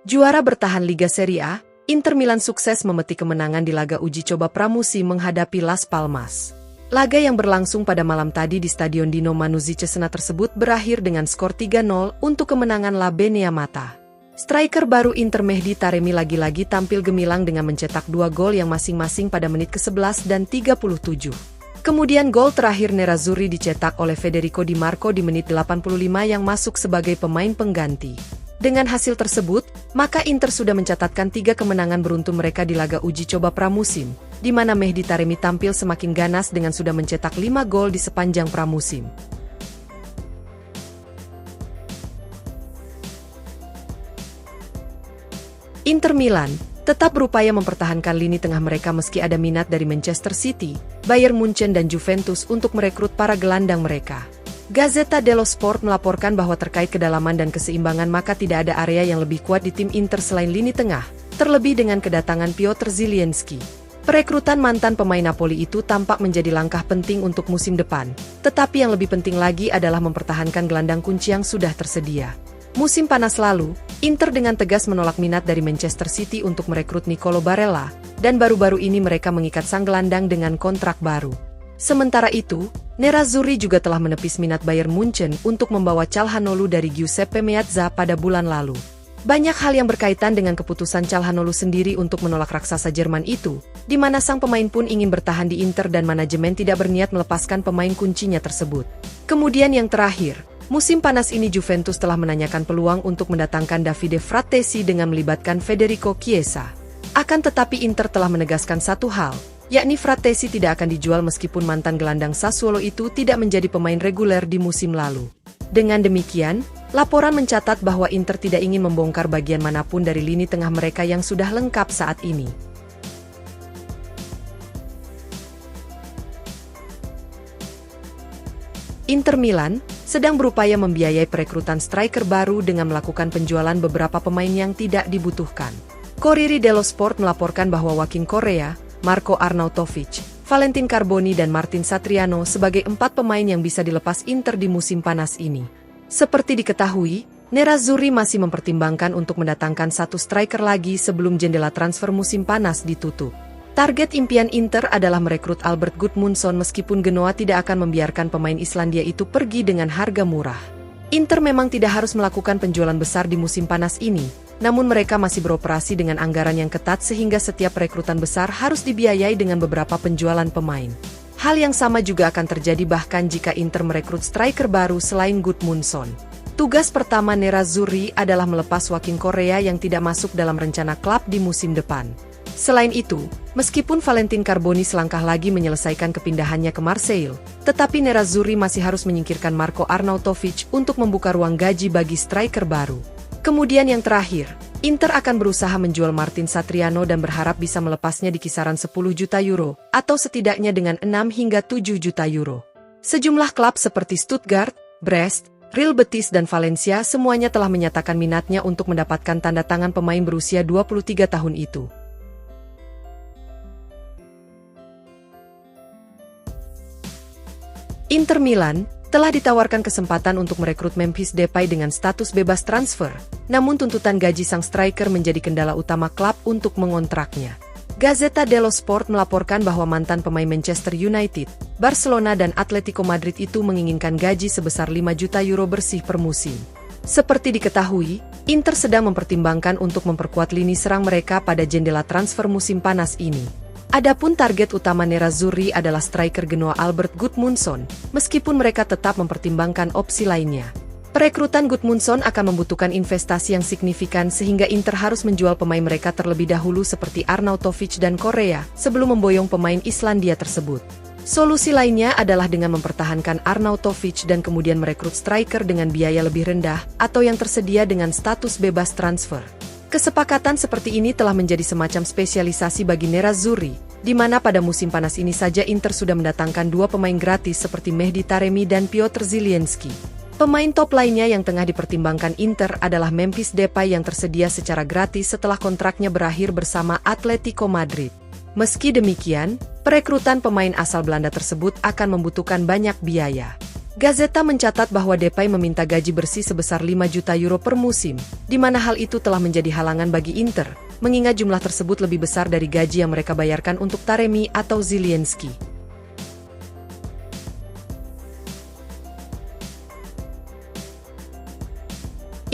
Juara bertahan Liga Serie A, Inter Milan sukses memetik kemenangan di laga uji coba pramusim menghadapi Las Palmas. Laga yang berlangsung pada malam tadi di Stadion Dino Manuzzi Cesena tersebut berakhir dengan skor 3-0 untuk kemenangan La Beneamata. Striker baru Inter Mehdi Taremi lagi-lagi tampil gemilang dengan mencetak 2 gol yang masing-masing pada menit ke-11 dan 37. Kemudian gol terakhir Nerazzurri dicetak oleh Federico Di Marco di menit 85 yang masuk sebagai pemain pengganti. Dengan hasil tersebut, maka Inter sudah mencatatkan 3 kemenangan beruntun mereka di laga uji coba pramusim, di mana Mehdi Taremi tampil semakin ganas dengan sudah mencetak 5 gol di sepanjang pramusim. Inter Milan tetap berupaya mempertahankan lini tengah mereka meski ada minat dari Manchester City, Bayern Munchen dan Juventus untuk merekrut para gelandang mereka. Gazzetta dello Sport melaporkan bahwa terkait kedalaman dan keseimbangan maka tidak ada area yang lebih kuat di tim Inter selain lini tengah, terlebih dengan kedatangan Piotr Zielinski. Perekrutan mantan pemain Napoli itu tampak menjadi langkah penting untuk musim depan, tetapi yang lebih penting lagi adalah mempertahankan gelandang kunci yang sudah tersedia. Musim panas lalu, Inter dengan tegas menolak minat dari Manchester City untuk merekrut Nicolo Barella, dan baru-baru ini mereka mengikat sang gelandang dengan kontrak baru. Sementara itu, Nerazzurri juga telah menepis minat Bayern Munchen untuk membawa Calhanoglu dari Giuseppe Meazza pada bulan lalu. Banyak hal yang berkaitan dengan keputusan Calhanoglu sendiri untuk menolak raksasa Jerman itu, di mana sang pemain pun ingin bertahan di Inter dan manajemen tidak berniat melepaskan pemain kuncinya tersebut. Kemudian yang terakhir, musim panas ini Juventus telah menanyakan peluang untuk mendatangkan Davide Frattesi dengan melibatkan Federico Chiesa. Akan tetapi Inter telah menegaskan satu hal, yakni Frattesi tidak akan dijual meskipun mantan gelandang Sassuolo itu tidak menjadi pemain reguler di musim lalu. Dengan demikian, laporan mencatat bahwa Inter tidak ingin membongkar bagian manapun dari lini tengah mereka yang sudah lengkap saat ini. Inter Milan sedang berupaya membiayai perekrutan striker baru dengan melakukan penjualan beberapa pemain yang tidak dibutuhkan. Corriere dello Sport melaporkan bahwa Joaquin Correa, Marco Arnautovic, Valentin Carboni dan Martin Satriano sebagai 4 pemain yang bisa dilepas Inter di musim panas ini. Seperti diketahui, Nerazzurri masih mempertimbangkan untuk mendatangkan 1 striker lagi sebelum jendela transfer musim panas ditutup. Target impian Inter adalah merekrut Albert Gudmundsson meskipun Genoa tidak akan membiarkan pemain Islandia itu pergi dengan harga murah. Inter memang tidak harus melakukan penjualan besar di musim panas ini, namun mereka masih beroperasi dengan anggaran yang ketat sehingga setiap rekrutan besar harus dibiayai dengan beberapa penjualan pemain. Hal yang sama juga akan terjadi bahkan jika Inter merekrut striker baru selain Gudmundsson. Tugas pertama Nerazzurri adalah melepas Joaquin Correa yang tidak masuk dalam rencana klub di musim depan. Selain itu, meskipun Valentin Carboni selangkah lagi menyelesaikan kepindahannya ke Marseille, tetapi Nerazzurri masih harus menyingkirkan Marco Arnautovic untuk membuka ruang gaji bagi striker baru. Kemudian yang terakhir, Inter akan berusaha menjual Martin Satriano dan berharap bisa melepasnya di kisaran 10 juta euro, atau setidaknya dengan 6 hingga 7 juta euro. Sejumlah klub seperti Stuttgart, Brest, Real Betis dan Valencia semuanya telah menyatakan minatnya untuk mendapatkan tanda tangan pemain berusia 23 tahun itu. Inter Milan telah ditawarkan kesempatan untuk merekrut Memphis Depay dengan status bebas transfer, namun tuntutan gaji sang striker menjadi kendala utama klub untuk mengontraknya. Gazzetta dello Sport melaporkan bahwa mantan pemain Manchester United, Barcelona dan Atletico Madrid itu menginginkan gaji sebesar 5 juta euro bersih per musim. Seperti diketahui, Inter sedang mempertimbangkan untuk memperkuat lini serang mereka pada jendela transfer musim panas ini. Adapun target utama Nerazzurri adalah striker Genoa Albert Gudmundsson, meskipun mereka tetap mempertimbangkan opsi lainnya. Perekrutan Gudmundsson akan membutuhkan investasi yang signifikan sehingga Inter harus menjual pemain mereka terlebih dahulu seperti Arnautovic dan Correa sebelum memboyong pemain Islandia tersebut. Solusi lainnya adalah dengan mempertahankan Arnautovic dan kemudian merekrut striker dengan biaya lebih rendah atau yang tersedia dengan status bebas transfer. Kesepakatan seperti ini telah menjadi semacam spesialisasi bagi Nerazzurri, di mana pada musim panas ini saja Inter sudah mendatangkan 2 pemain gratis seperti Mehdi Taremi dan Piotr Zielinski. Pemain top lainnya yang tengah dipertimbangkan Inter adalah Memphis Depay yang tersedia secara gratis setelah kontraknya berakhir bersama Atletico Madrid. Meski demikian, perekrutan pemain asal Belanda tersebut akan membutuhkan banyak biaya. Gazeta mencatat bahwa Depay meminta gaji bersih sebesar 5 juta euro per musim, di mana hal itu telah menjadi halangan bagi Inter, mengingat jumlah tersebut lebih besar dari gaji yang mereka bayarkan untuk Taremi atau Zielinski.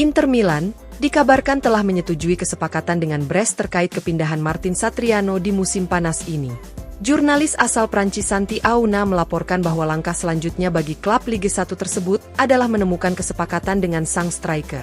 Inter Milan dikabarkan telah menyetujui kesepakatan dengan Brest terkait kepindahan Martin Satriano di musim panas ini. Jurnalis asal Prancis Santi Auna melaporkan bahwa langkah selanjutnya bagi klub Liga 1 tersebut adalah menemukan kesepakatan dengan sang striker.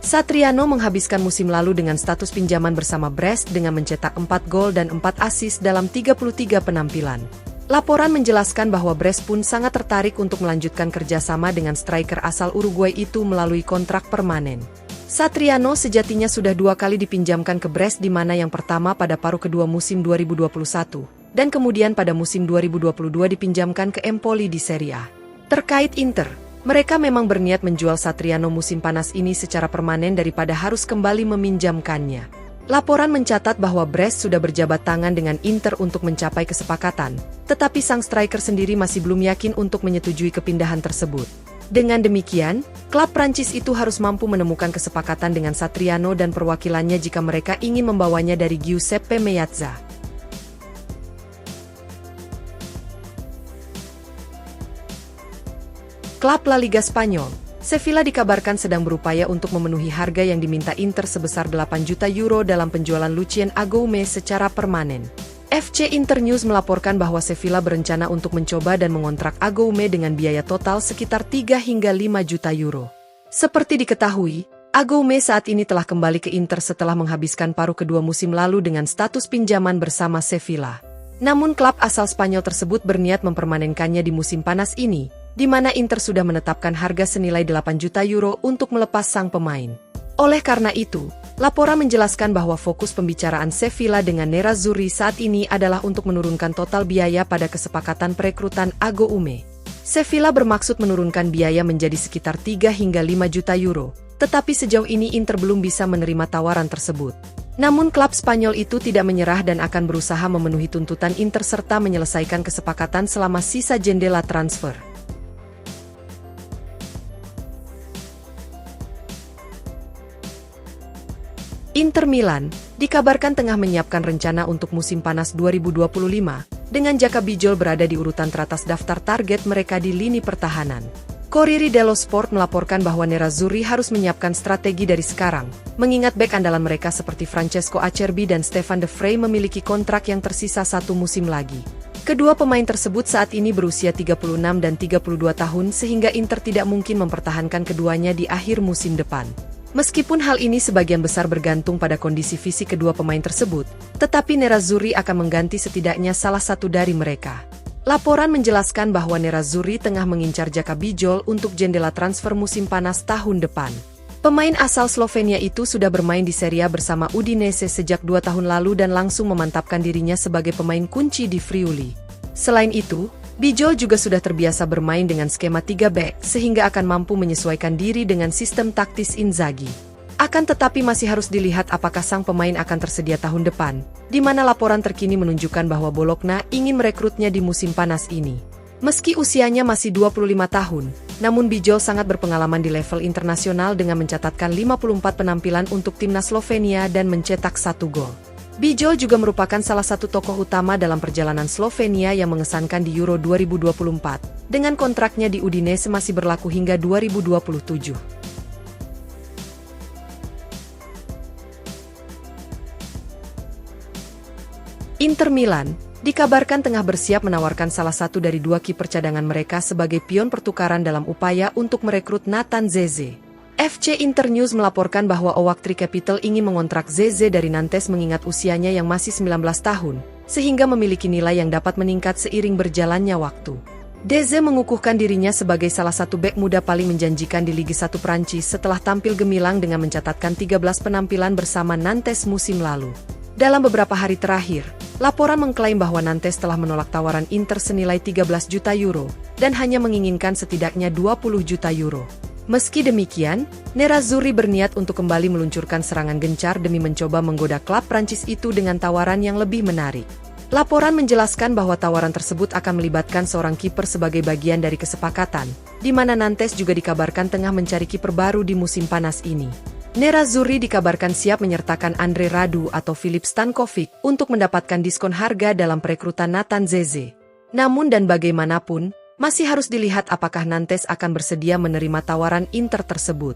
Satriano menghabiskan musim lalu dengan status pinjaman bersama Brest dengan mencetak 4 gol dan 4 assist dalam 33 penampilan. Laporan menjelaskan bahwa Brest pun sangat tertarik untuk melanjutkan kerjasama dengan striker asal Uruguay itu melalui kontrak permanen. Satriano sejatinya sudah 2 kali dipinjamkan ke Brest, di mana yang pertama pada paruh kedua musim 2021, dan kemudian pada musim 2022 dipinjamkan ke Empoli di Serie A. Terkait Inter, mereka memang berniat menjual Satriano musim panas ini secara permanen daripada harus kembali meminjamkannya. Laporan mencatat bahwa Brest sudah berjabat tangan dengan Inter untuk mencapai kesepakatan, tetapi sang striker sendiri masih belum yakin untuk menyetujui kepindahan tersebut. Dengan demikian, klub Prancis itu harus mampu menemukan kesepakatan dengan Satriano dan perwakilannya jika mereka ingin membawanya dari Giuseppe Meazza. Klub La Liga Spanyol, Sevilla dikabarkan sedang berupaya untuk memenuhi harga yang diminta Inter sebesar 8 juta euro dalam penjualan Lucien Agoume secara permanen. FC Internews melaporkan bahwa Sevilla berencana untuk mencoba dan mengontrak Agoume dengan biaya total sekitar 3 hingga 5 juta euro. Seperti diketahui, Agoume saat ini telah kembali ke Inter setelah menghabiskan paruh kedua musim lalu dengan status pinjaman bersama Sevilla. Namun klub asal Spanyol tersebut berniat mempermanenkannya di musim panas ini, di mana Inter sudah menetapkan harga senilai 8 juta euro untuk melepas sang pemain. Oleh karena itu, laporan menjelaskan bahwa fokus pembicaraan Sevilla dengan Nerazzurri saat ini adalah untuk menurunkan total biaya pada kesepakatan perekrutan Agoume. Sevilla bermaksud menurunkan biaya menjadi sekitar 3 hingga 5 juta euro, tetapi sejauh ini Inter belum bisa menerima tawaran tersebut. Namun klub Spanyol itu tidak menyerah dan akan berusaha memenuhi tuntutan Inter serta menyelesaikan kesepakatan selama sisa jendela transfer. Inter Milan dikabarkan tengah menyiapkan rencana untuk musim panas 2025, dengan Jaka Bijol berada di urutan teratas daftar target mereka di lini pertahanan. Corriere dello Sport melaporkan bahwa Nerazzurri harus menyiapkan strategi dari sekarang, mengingat bek andalan mereka seperti Francesco Acerbi dan Stefan De Vrij memiliki kontrak yang tersisa 1 musim lagi. Kedua pemain tersebut saat ini berusia 36 dan 32 tahun sehingga Inter tidak mungkin mempertahankan keduanya di akhir musim depan. Meskipun hal ini sebagian besar bergantung pada kondisi fisik kedua pemain tersebut, tetapi Nerazzurri akan mengganti setidaknya salah satu dari mereka. Laporan menjelaskan bahwa Nerazzurri tengah mengincar Jaka Bijol untuk jendela transfer musim panas tahun depan. Pemain asal Slovenia itu sudah bermain di Serie A bersama Udinese sejak 2 tahun lalu dan langsung memantapkan dirinya sebagai pemain kunci di Friuli. Selain itu, Bijol juga sudah terbiasa bermain dengan skema 3 back sehingga akan mampu menyesuaikan diri dengan sistem taktis Inzaghi. Akan tetapi masih harus dilihat apakah sang pemain akan tersedia tahun depan, di mana laporan terkini menunjukkan bahwa Bologna ingin merekrutnya di musim panas ini. Meski usianya masih 25 tahun, namun Bijol sangat berpengalaman di level internasional dengan mencatatkan 54 penampilan untuk timnas Slovenia dan mencetak 1 gol. Bijol juga merupakan salah satu tokoh utama dalam perjalanan Slovenia yang mengesankan di Euro 2024, dengan kontraknya di Udinese masih berlaku hingga 2027. Inter Milan dikabarkan tengah bersiap menawarkan salah satu dari 2 kiper cadangan mereka sebagai pion pertukaran dalam upaya untuk merekrut Nathan Zeze. FC Internews melaporkan bahwa Oaktree Capital ingin mengontrak Zeze dari Nantes mengingat usianya yang masih 19 tahun, sehingga memiliki nilai yang dapat meningkat seiring berjalannya waktu. Zeze mengukuhkan dirinya sebagai salah satu bek muda paling menjanjikan di Liga 1 Prancis setelah tampil gemilang dengan mencatatkan 13 penampilan bersama Nantes musim lalu. Dalam beberapa hari terakhir, laporan mengklaim bahwa Nantes telah menolak tawaran Inter senilai 13 juta euro dan hanya menginginkan setidaknya 20 juta euro. Meski demikian, Nerazzurri berniat untuk kembali meluncurkan serangan gencar demi mencoba menggoda klub Prancis itu dengan tawaran yang lebih menarik. Laporan menjelaskan bahwa tawaran tersebut akan melibatkan seorang kiper sebagai bagian dari kesepakatan, di mana Nantes juga dikabarkan tengah mencari kiper baru di musim panas ini. Nerazzurri dikabarkan siap menyertakan Andre Radu atau Filip Stankovic untuk mendapatkan diskon harga dalam perekrutan Nathan Zeze. Namun dan bagaimanapun, masih harus dilihat apakah Nantes akan bersedia menerima tawaran Inter tersebut.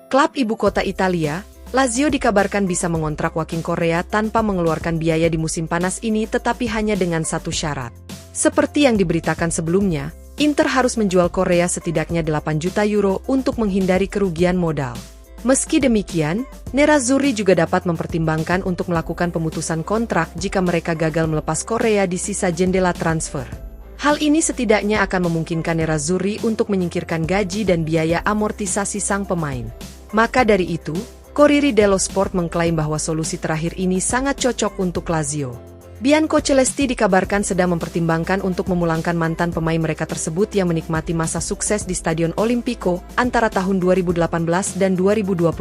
Klub ibu kota Italia, Lazio dikabarkan bisa mengontrak Joaquin Correa tanpa mengeluarkan biaya di musim panas ini tetapi hanya dengan satu syarat. Seperti yang diberitakan sebelumnya, Inter harus menjual Correa setidaknya 8 juta euro untuk menghindari kerugian modal. Meski demikian, Nerazzurri juga dapat mempertimbangkan untuk melakukan pemutusan kontrak jika mereka gagal melepas Correa di sisa jendela transfer. Hal ini setidaknya akan memungkinkan Nerazzurri untuk menyingkirkan gaji dan biaya amortisasi sang pemain. Maka dari itu, Corriere dello Sport mengklaim bahwa solusi terakhir ini sangat cocok untuk Lazio. Biancocelesti dikabarkan sedang mempertimbangkan untuk memulangkan mantan pemain mereka tersebut yang menikmati masa sukses di Stadion Olimpico antara tahun 2018 dan 2021.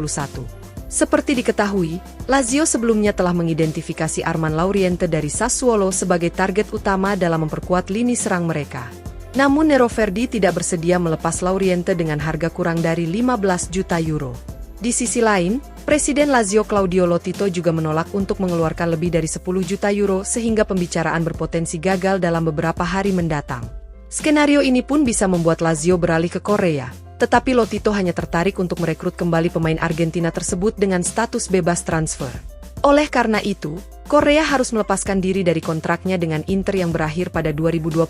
Seperti diketahui, Lazio sebelumnya telah mengidentifikasi Armand Lauriente dari Sassuolo sebagai target utama dalam memperkuat lini serang mereka. Namun Nero Verdi tidak bersedia melepas Lauriente dengan harga kurang dari 15 juta euro. Di sisi lain, Presiden Lazio Claudio Lotito juga menolak untuk mengeluarkan lebih dari 10 juta euro sehingga pembicaraan berpotensi gagal dalam beberapa hari mendatang. Skenario ini pun bisa membuat Lazio beralih ke Korea, tetapi Lotito hanya tertarik untuk merekrut kembali pemain Argentina tersebut dengan status bebas transfer. Oleh karena itu, Correa harus melepaskan diri dari kontraknya dengan Inter yang berakhir pada 2025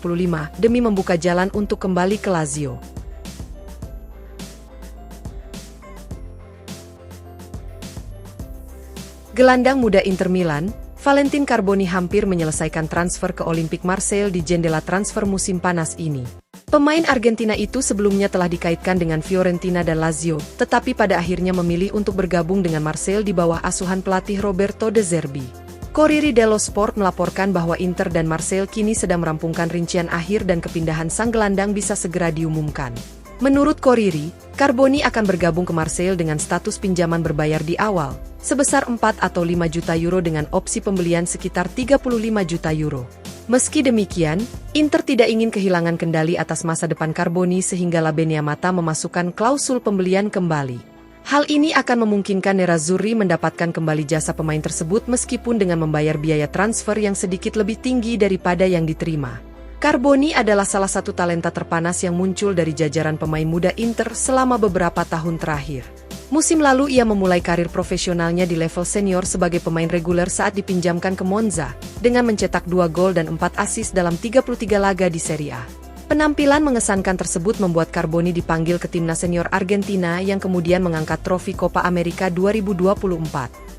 demi membuka jalan untuk kembali ke Lazio. Gelandang muda Inter Milan, Valentin Carboni hampir menyelesaikan transfer ke Olympique Marseille di jendela transfer musim panas ini. Pemain Argentina itu sebelumnya telah dikaitkan dengan Fiorentina dan Lazio, tetapi pada akhirnya memilih untuk bergabung dengan Marseille di bawah asuhan pelatih Roberto De Zerbi. Corriere dello Sport melaporkan bahwa Inter dan Marseille kini sedang merampungkan rincian akhir dan kepindahan sang gelandang bisa segera diumumkan. Menurut Corriere, Carboni akan bergabung ke Marseille dengan status pinjaman berbayar di awal, sebesar 4 atau 5 juta euro dengan opsi pembelian sekitar 35 juta euro. Meski demikian, Inter tidak ingin kehilangan kendali atas masa depan Carboni sehingga La Beniamata memasukkan klausul pembelian kembali. Hal ini akan memungkinkan Nerazzurri mendapatkan kembali jasa pemain tersebut meskipun dengan membayar biaya transfer yang sedikit lebih tinggi daripada yang diterima. Carboni adalah salah satu talenta terpanas yang muncul dari jajaran pemain muda Inter selama beberapa tahun terakhir. Musim lalu ia memulai karir profesionalnya di level senior sebagai pemain reguler saat dipinjamkan ke Monza, dengan mencetak 2 gol dan 4 assist dalam 33 laga di Serie A. Penampilan mengesankan tersebut membuat Carboni dipanggil ke timnas senior Argentina yang kemudian mengangkat trofi Copa America 2024.